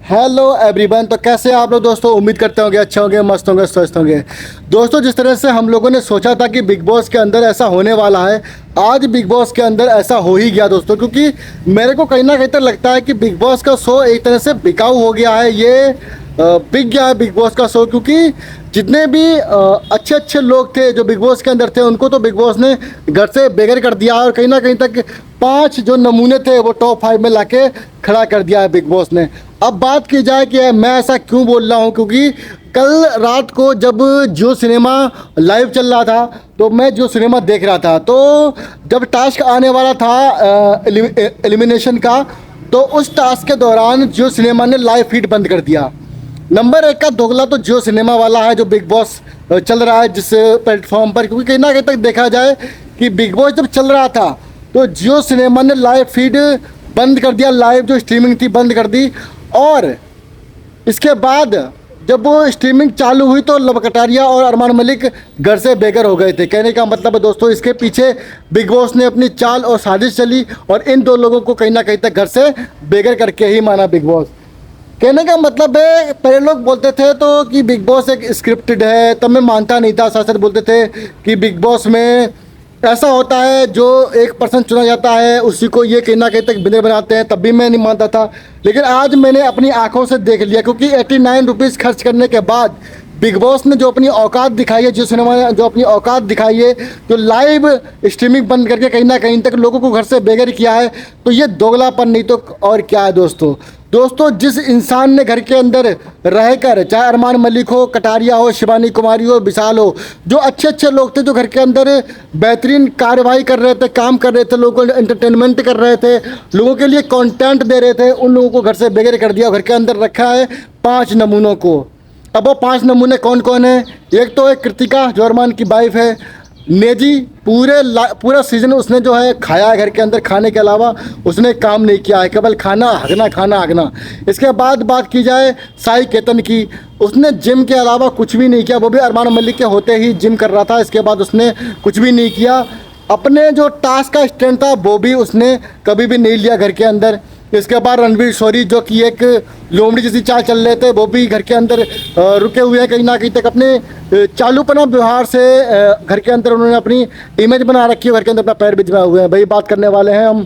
Hello everyone. तो कैसे हैं आप लोग दोस्तों? उम्मीद करते होंगे अच्छे होंगे, मस्त होंगे, स्वस्थ होंगे। दोस्तों, जिस तरह से हम लोगों ने सोचा था कि बिग बॉस के अंदर ऐसा होने वाला है, आज बिग बॉस के अंदर ऐसा हो ही गया दोस्तों। क्योंकि मेरे को कहीं ना कहीं तक लगता है कि बिग बॉस का शो एक तरह से बिकाऊ हो गया है। ये बिक गया है बिग बॉस का शो, क्योंकि जितने भी अच्छे अच्छे लोग थे जो बिग बॉस के अंदर थे, उनको तो बिग बॉस ने घर से बेघर कर दिया। और कहीं ना कहीं तक 5 जो नमूने थे वो टॉप 5 में लाके खड़ा कर दिया है बिग बॉस ने। अब बात की जाए कि मैं ऐसा क्यों बोल रहा हूँ, क्योंकि कल रात को जब जियो सिनेमा लाइव चल रहा था तो मैं जियो सिनेमा देख रहा था। तो जब टास्क आने वाला था एलिमिनेशन का, तो उस टास्क के दौरान जियो सिनेमा ने लाइव फीड बंद कर दिया। नंबर 1 का दोगला तो जियो सिनेमा वाला है जो बिग बॉस चल रहा है जिस प्लेटफॉर्म पर। क्योंकि कहीं ना कहीं तक देखा जाए कि बिग बॉस जब चल रहा था तो जियो सिनेमा ने लाइव फीड बंद कर दिया, लाइव जो स्ट्रीमिंग थी बंद कर दी। और इसके बाद जब वो स्ट्रीमिंग चालू हुई तो लव कटारिया और अरमान मलिक घर से बेघर हो गए थे। कहने का मतलब है दोस्तों, इसके पीछे बिग बॉस ने अपनी चाल और साजिश चली और इन दो लोगों को कहीं ना कहीं तक घर से बेघर करके ही माना बिग बॉस। कहने का मतलब है, पहले लोग बोलते थे तो कि बिग बॉस एक स्क्रिप्टेड है, तब मैं मानता नहीं था। सच सच बोलते थे कि बिग बॉस में ऐसा होता है जो एक पर्सन चुना जाता है उसी को ये कहीं ना कहीं तक विनर बनाते हैं, तब भी मैं नहीं मानता था। लेकिन आज मैंने अपनी आंखों से देख लिया, क्योंकि 89 रुपीज़ खर्च करने के बाद बिग बॉस ने जो अपनी औकात दिखाई है, जिस सिनेमा ने जो अपनी औकात दिखाई है, जो लाइव स्ट्रीमिंग बंद करके कहीं ना कहीं तक लोगों को घर से बेघर किया है, तो ये दोगलापन नहीं तो और क्या है दोस्तों। दोस्तों, जिस इंसान ने घर के अंदर रहकर, चाहे अरमान मलिक हो, कटारिया हो, शिवानी कुमारी हो, विशाल हो, जो अच्छे अच्छे लोग थे जो घर के अंदर बेहतरीन कार्रवाई कर रहे थे, काम कर रहे थे, लोगों को एंटरटेनमेंट कर रहे थे, लोगों के लिए कंटेंट दे रहे थे, उन लोगों को घर से बेघर कर दिया। घर के अंदर रखा है 5 नमूनों को। अब वो 5 नमूने कौन कौन है? एक तो है कृतिका जो अरमान की वाइफ है। नेजी पूरा सीजन उसने जो है खाया है घर के अंदर, खाने के अलावा उसने काम नहीं किया है, केवल खाना हगना खाना हगना। इसके बाद बात की जाए साई केतन की, उसने जिम के अलावा कुछ भी नहीं किया। वो भी अरमान मलिक के होते ही जिम कर रहा था, इसके बाद उसने कुछ भी नहीं किया। अपने जो टास्क का स्टैंड था वो भी उसने कभी भी नहीं लिया घर के अंदर। इसके बाद रणवीर शोरी जो कि एक लोमड़ी जैसी चाल चल रहे थे, वो भी घर के अंदर रुके हुए हैं। कहीं ना कहीं तक अपने चालूपना व्यवहार से घर के अंदर उन्होंने अपनी इमेज बना रखी है, घर के अंदर अपना पैर भिजवाए हुए हैं। भाई बात करने वाले हैं हम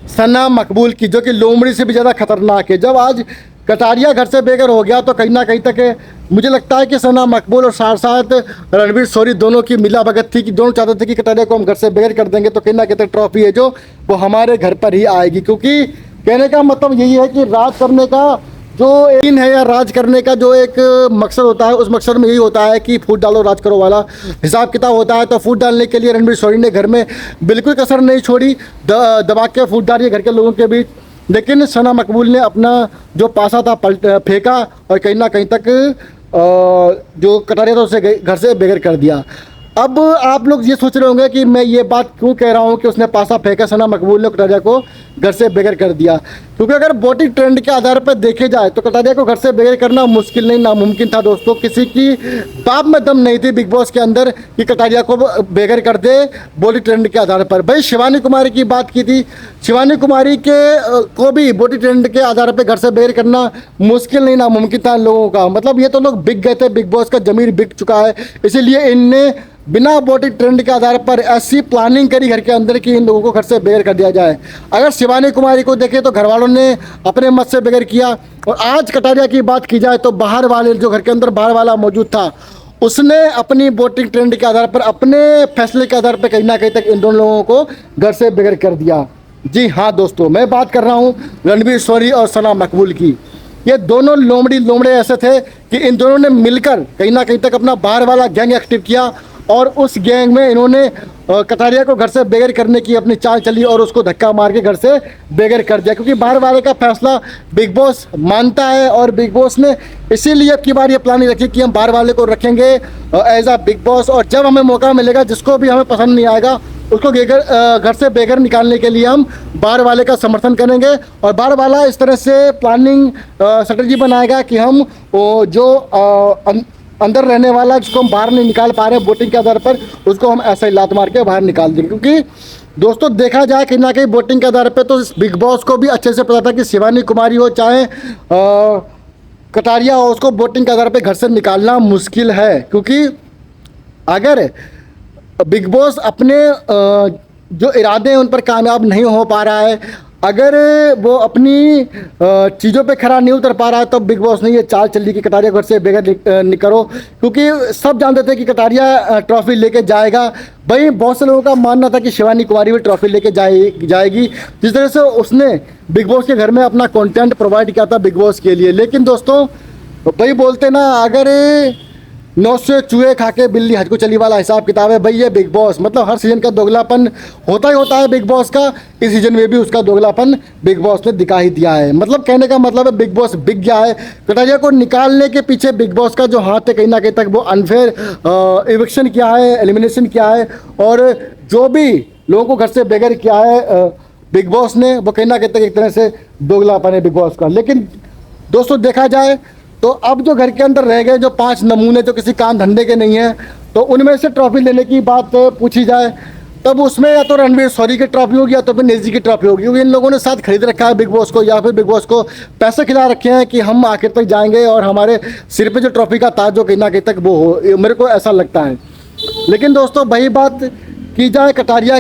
सना मकबूल की, जो कि लोमड़ी से भी ज़्यादा खतरनाक है। जब आज कटारिया घर से बेघर हो गया तो कहीं ना कहीं तक मुझे लगता है कि सना मकबूल और साथ साथ रणवीर शोरी दोनों की मिला भगत थी कि दोनों चाहते थे कि कटारिया को हम घर से बेघर कर देंगे तो कहीं ना कहीं तक ट्रॉफी है जो वो हमारे घर पर ही आएगी। क्योंकि कहने का मतलब यही है कि राज करने का जो एम है या राज करने का जो एक मकसद होता है, उस मकसद में यही होता है कि फूट डालो राज करो वाला हिसाब किताब होता है। तो फूट डालने के लिए रणवीर शोरी ने घर में बिल्कुल कसर नहीं छोड़ी, दबा के फूट डाली घर के लोगों के बीच। लेकिन सना मकबूल ने अपना जो पासा था फेंका और कहीं ना कहीं तक जो कटारिया था उसे घर से बेघर कर दिया। अब आप लोग ये सोच रहे होंगे कि मैं ये बात क्यों कह रहा हूँ कि उसने पासा फेंका, सना मकबूल ने कटारिया को घर से बेघर कर दिया। क्योंकि अगर वोटिंग ट्रेंड के आधार पर देखे जाए तो कटारिया को घर से बेघर करना मुश्किल नहीं, नामुमकिन था दोस्तों। किसी की बाप में दम नहीं थी बिग बॉस के अंदर कि कटारिया को बेघर कर दे वोटिंग ट्रेंड के आधार पर। भाई शिवानी कुमारी की बात की थी, शिवानी कुमारी के को भी वोटिंग ट्रेंड के आधार पर घर से बेघर करना मुश्किल नहीं, नामुमकिन था लोगों का। मतलब ये तो लोग बिक गए थे, बिग बॉस का जमीर बिक चुका है, इसीलिए इनने बिना वोटिंग ट्रेंड के आधार पर ऐसी प्लानिंग करी घर के अंदर कि इन लोगों को घर से बेघर कर दिया जाए। अगर शिवानी कुमारी को देखें तो घर वालों ने अपने मत से बेघर किया। और आज कटारिया की बात की जाए तो बाहर वाले जो घर के अंदर बाहर वाला मौजूद था उसने अपनी वोटिंग ट्रेंड के आधार पर, अपने फैसले के आधार पर कहीं ना कहीं तक इन दोनों लोगों को घर से बेघर कर दिया। जी हाँ दोस्तों, मैं बात कर रहा हूँ रणवीर शोरी और सना मकबूल की। ये दोनों लोमड़े ऐसे थे कि इन दोनों ने मिलकर कहीं ना कहीं तक अपना बाहर वाला गैंग एक्टिव किया और उस गैंग में इन्होंने कटारिया को घर से बेघर करने की अपनी चाल चली और उसको धक्का मार के घर से बेघर कर दिया। क्योंकि बाहर वाले का फैसला बिग बॉस मानता है और बिग बॉस ने इसीलिए अब की बार ये प्लानिंग रखी कि हम बाहर वाले को रखेंगे एज अ बिग बॉस, और जब हमें मौका मिलेगा जिसको भी हमें पसंद नहीं आएगा उसको घर से बेघर निकालने के लिए हम बाहर वाले का समर्थन करेंगे। और बाहर वाला इस तरह से प्लानिंग स्ट्रेटजी बनाएगा कि हम जो अंदर रहने वाला जिसको हम बाहर नहीं निकाल पा रहे वोटिंग के आधार पर, उसको हम ऐसा ही लात मार के बाहर निकाल देंगे। क्योंकि दोस्तों देखा जाए कहीं ना कहीं वोटिंग के आधार पे तो इस बिग बॉस को भी अच्छे से पता था कि शिवानी कुमारी हो चाहे कटारिया हो, उसको वोटिंग के आधार पे घर से निकालना मुश्किल है। क्योंकि अगर बिग बॉस अपने जो इरादे हैं उन पर कामयाब नहीं हो पा रहा है, अगर वो अपनी चीज़ों पे खरा नहीं उतर पा रहा है, तो बिग बॉस ने ये चाल चली कि कटारिया घर से बेघर करो। क्योंकि सब जानते थे कि कटारिया ट्रॉफी लेके जाएगा। भाई बहुत से लोगों का मानना था कि शिवानी कुमारी भी ट्रॉफी लेके जाएगी, जिस तरह से उसने बिग बॉस के घर में अपना कंटेंट प्रोवाइड किया था बिग बॉस के लिए। लेकिन दोस्तों भाई बोलते ना, अगर 9 से चूहे खा के बिल्ली हज को चली वाला हिसाब किताब है भाई ये बिग बॉस। मतलब हर सीजन का दोगलापन होता ही होता है बिग बॉस का। इस सीजन में भी उसका दोगलापन बिग बॉस ने दिखा ही दिया है। मतलब कहने का मतलब है बिग बॉस बिक गया है। कटारिया को निकालने के पीछे बिग बॉस का जो हाथ है, कहीं ना कहीं तक वो अनफेयर इविक्शन किया है, एलिमिनेशन किया है, और जो भी लोगों को घर से बेघर किया है बिग बॉस ने, वो कहीं ना कहीं तक एक तरह से दोगलापन है बिग बॉस का। लेकिन दोस्तों देखा जाए तो अब जो घर के अंदर रह गए जो 5 नमूने जो किसी काम धंधे के नहीं हैं, तो उनमें से ट्रॉफी लेने की बात पूछी जाए तब उसमें या तो रणवीर शौरी की ट्रॉफी होगी या तो फिर नेजी की ट्रॉफी होगी। क्योंकि इन लोगों ने साथ खरीद रखा है बिग बॉस को, या फिर बिग बॉस को पैसे खिला रखे हैं कि हम आखिर तक जाएंगे और हमारे सिर पे जो ट्रॉफी का ताज जो कहीं ना कहीं तक वो हो, मेरे को ऐसा लगता है। लेकिन दोस्तों वही बात की जाए कटारिया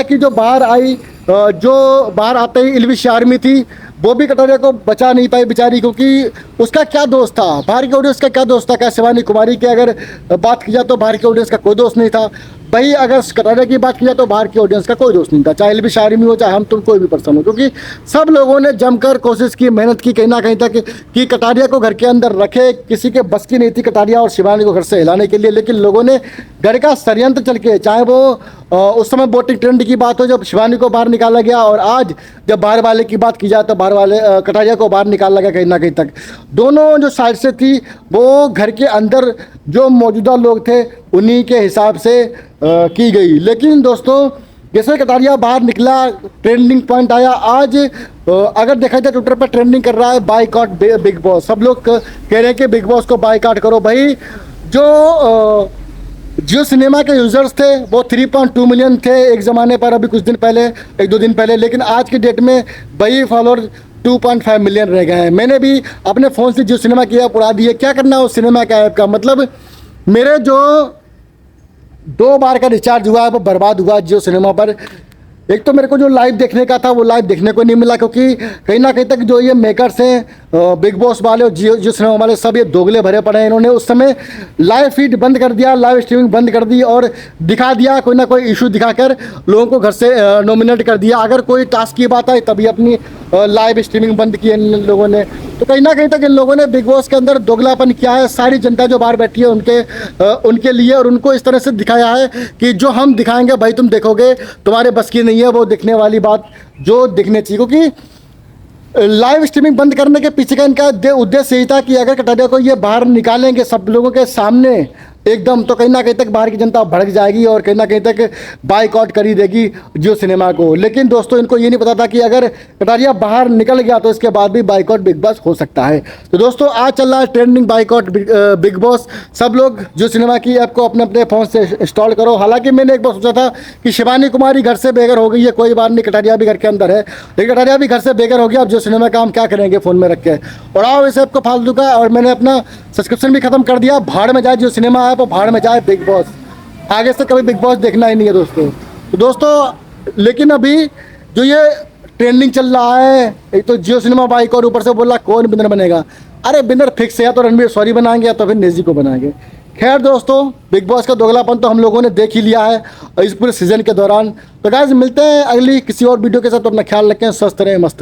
की जो बाहर आई, जो बाहर आते ही इल्विश आर्मी थी, वो भी कटारिया को बचा नहीं पाई बेचारी। क्योंकि उसका क्या दोस्त था, बाहर के ऑडियंस का क्या दोस्त था? क्या शिवानी कुमारी की अगर बात की जाए तो बाहर के ऑडियंस का कोई दोस्त नहीं था भाई। अगर कटारिया की बात की जाए तो बाहर की ऑडियंस का कोई दोस्त नहीं था, चाहे इल्विश आर्मी हो चाहे हम तुम कोई भी पर्सन हो। क्योंकि सब लोगों ने जमकर कोशिश की, मेहनत की कहीं ना कहीं तक कि कटारिया को घर के अंदर रखे। किसी के बस की नहीं थी कटारिया और शिवानी को घर से हिलाने के लिए। लेकिन लोगों ने घर का षड्यंत्र चल के, चाहे वो उस समय वोटिंग ट्रेंड की बात हो जब शिवानी को बाहर निकाला गया, और आज जब बाहर वाले की बात की जाए तो बाहर वाले कटारिया को बाहर निकाला गया कहीं ना कहीं तक। दोनों जो साइड से थी वो घर के अंदर जो मौजूदा लोग थे उन्हीं के हिसाब से की गई। लेकिन दोस्तों जैसे कटारिया बाहर निकला, ट्रेंडिंग पॉइंट आया। आज अगर देखा जाए ट्विटर पर ट्रेंडिंग कर रहा है बायकॉट बिग बॉस। सब लोग कह रहे हैं कि बिग बॉस को बायकॉट करो। भाई जो जियो सिनेमा के यूज़र्स थे वो 3.2 मिलियन थे एक ज़माने पर, अभी कुछ दिन पहले, 1-2 दिन पहले। लेकिन आज की डेट में वही फॉलोअर 2.5 मिलियन रह गए हैं। मैंने भी अपने फ़ोन से जियो सिनेमा की ऐप उड़ा दी है। क्या करना है उस सिनेमा का ऐप का? मतलब मेरे जो 2 बार का रिचार्ज हुआ है वो बर्बाद हुआ जियो सिनेमा पर। एक तो मेरे को जो लाइव देखने का था वो लाइव देखने को नहीं मिला, क्योंकि कहीं ना कहीं तक जो ये मेकर्स हैं बिग बॉस वाले और जियो सिनेमा वाले सब ये दोगले भरे पड़े हैं। इन्होंने उस समय लाइव फीड बंद कर दिया, लाइव स्ट्रीमिंग बंद कर दी और दिखा दिया कोई ना कोई इशू दिखाकर लोगों को घर से नॉमिनेट कर दिया। अगर कोई टास्क की बात आई तभी अपनी लाइव स्ट्रीमिंग बंद की इन लोगों ने। तो कहीं ना कहीं तक इन लोगों ने बिग बॉस के अंदर दोगलापन किया है। सारी जनता जो बाहर बैठी है उनके लिए, और उनको इस तरह से दिखाया है कि जो हम दिखाएंगे भाई तुम देखोगे, तुम्हारे बस की नहीं है वो दिखने वाली बात जो दिखने चाहिए। क्योंकि लाइव स्ट्रीमिंग बंद करने के पीछे का इनका उद्देश्य यही था कि अगर कटारिया को ये बाहर निकालेंगे सब लोगों के सामने एकदम, तो कहीं ना कहीं तक बाहर की जनता भड़क जाएगी और कहीं ना कहीं तक बाइकआउट करी देगी जियो सिनेमा को। लेकिन दोस्तों इनको ये नहीं पता था कि अगर कटारिया बाहर निकल गया तो इसके बाद भी बाइकआउट बिग बॉस हो सकता है। तो दोस्तों आज चल रहा है ट्रेंडिंग बाइकआउट बिग बॉस। सब लोग जियो सिनेमा की ऐप को अपने अपने फ़ोन से इंस्टॉल करो। हालांकि मैंने एक बार सोचा था कि शिवानी कुमारी घर से बेघर हो गई है, कोई बात नहीं, कटारिया भी घर के अंदर है, लेकिन कटारिया भी घर से बेघर हो गया। अब जियो सिनेमा का हम क्या करेंगे फ़ोन में रख के, उड़ाओ इस ऐप को फालतू का। और मैंने अपना सब्सक्रिप्शन भी खत्म कर दिया। भाड़ में जाए जियो सिनेमा ऐप और भाड़ में जाए बिग बॉस। आगे से कभी बिग बॉस देखना ही नहीं है दोस्तों। तो दोस्तों लेकिन अभी जो ये ट्रेंडिंग चल रहा है, एक तो जियो सिनेमा बाइक और ऊपर से बोला कौन विनर बनेगा। अरे विनर फिक्स है, या तो रणवीर शौरी बनाएंगे या तो फिर नेजी को बनाएंगे। खैर दोस्तों बिग बॉस का दोगलापन तो हम लोगों ने देख ही लिया है इस पूरे सीजन के दौरान। तो गाइस मिलते हैं अगली किसी और वीडियो के साथ। तो अपना ख्याल रखें, स्वस्थ रहें, मस्त रहें।